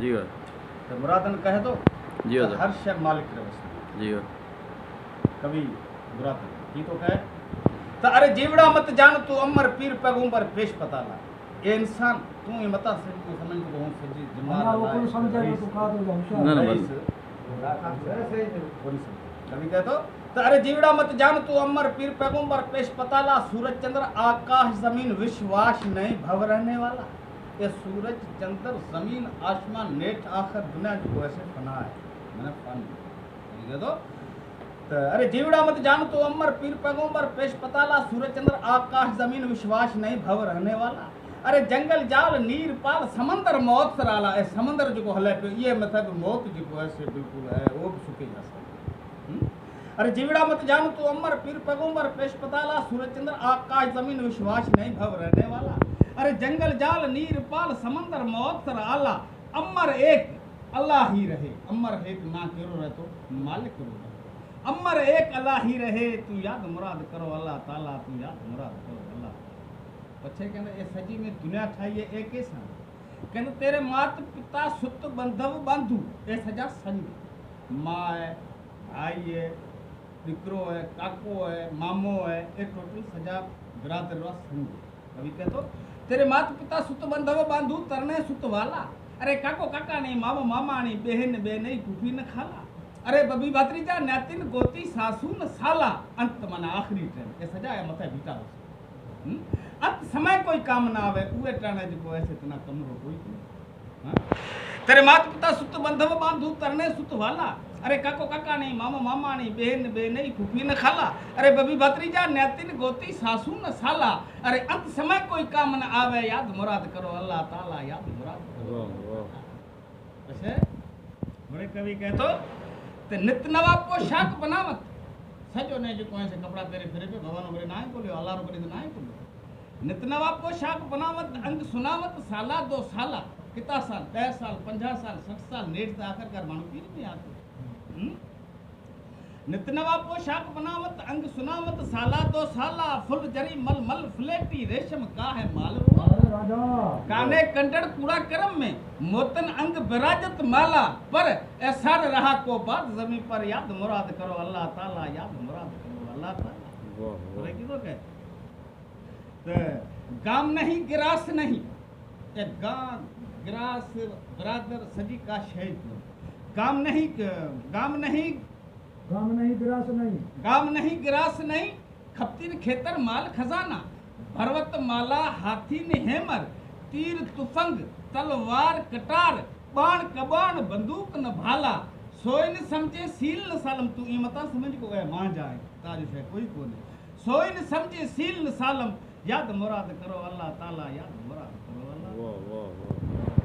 जी हो तो मुरादन कह दो जी हो हर शय मालिक रे वस जी हो कभी मुरादन की तो कहे तो अरे जीवड़ा मत जान तू अमर पीर पैगंबर पेश पता ला ये इंसान तू ये मता से तू समझ को बहुत सजी ना वो कौन समझे तो का तो ना ना बस कभी कह तो अरे जीवड़ा मत जान तू अमर पीर पैगंबर पेश पता ला सूरज चंद्र आकाश जमीन विश्वास नहीं भव रहने वाला ये सूरज चंद्र जमीन आसमान नेट आखिर दुनिया जो ऐसे फना है मैंने फन कह दो तो अरे जीवड़ा मत जान तू अमर पीर पैगंबर पेश पता ला सूरज चंद्र आकाश जमीन विश्वास नहीं भव रहने वाला अरे जंगल जाल नीर पाल समंदर मौत सराला ए समंदर जो हले पे ये मतलब मौत जो है से बिल्कुल है वो भी सुखे जा सकता अरे जीवड़ा मत जान तू अमर पीर पैगंबर पेश पता ला सूरज चंद्र आकाश जमीन विश्वास नहीं भव रहने वाला अरे जंगल जाल नीर पाल समंदर मौत सराला अमर एक अल्लाह ही रहे अमर एक ना करो रहे तो मालिक करो अमर एक अल्लाह ही रहे तू याद मुराद करो अल्लाह ताला तू याद मुराद करो अल्लाह पछे कहने ए सजी में दुनिया ठाई एक ही सा कहने तेरे मात पिता सुत बंधव बंधु ए सजा संग माँ है भाई है दिकरो है काको है मामो है ए टोटल सजा बिरादर रो संग कभी कह तो तेरे मात पिता सुत बंधव बंधु तरने सुत वाला अरे काको काका नहीं मामो मामा नहीं बहन बे नहीं फूफी न खाला अरे बबी भतीजा नातिन गोती सासू न साला अंत मना आखिरी ट्रेन ए सजा है मथे बीटा अंत समय कोई काम ना आवे उए टाणे जो ऐसे इतना कम रो कोई हां तेरे माता पिता सुत बंधव बांधू तरने सुत वाला अरे काको काका नहीं मामा मामा नहीं बहन बे नहीं फूफी न खाला अरे बबी भतीजा नातिन गोती सासू न साला अरे अंत समय कोई काम न आवे याद मुराद करो अल्लाह ताला याद मुराद करो ऐसे बड़े कवि कहतो ते नित नवा पोशाक बनावत सजो ने जो कोई से कपड़ा तेरे फिरे पे भगवान बोले ना बोले अल्लाह रो बोले ना बोले नित नवा पोशाक बनावत अंग सुनावत साला दो साला कितना साल 10 साल 50 साल 60 साल नेट से आकर कर मानो पीर नहीं आते नित नवा पोशाक बनावत अंग सुनावत साला दो साला फुल जरी मल मल फुलेटी रेशम का है माल राजा काने कंडड़ कूड़ा करम में मोतन अंग विराजत माला पर ऐसा रहा को बात जमीन पर याद मुराद करो अल्लाह ताला याद मुराद करो अल्लाह ताला बोले की तो कह तो गाम नहीं गिरास नहीं ए गाम गिरास बरादर सजी का शहीद गाम नहीं गाम नहीं गाम नहीं गिरास नहीं गाम नहीं गिरास नहीं खपतीर खेतर माल खजाना भरवत माला हाथी ने हेमर तीर तुफंग तलवार कटार बाण कबाण बंदूक न भाला सोई न समझे सील न सालम तू ये मता समझ को गए मान जाए ताज से कोई को नहीं सोई न समझे सील न सालम याद मुराद करो अल्लाह ताला याद मुराद करो अल्लाह वाह वाह वाह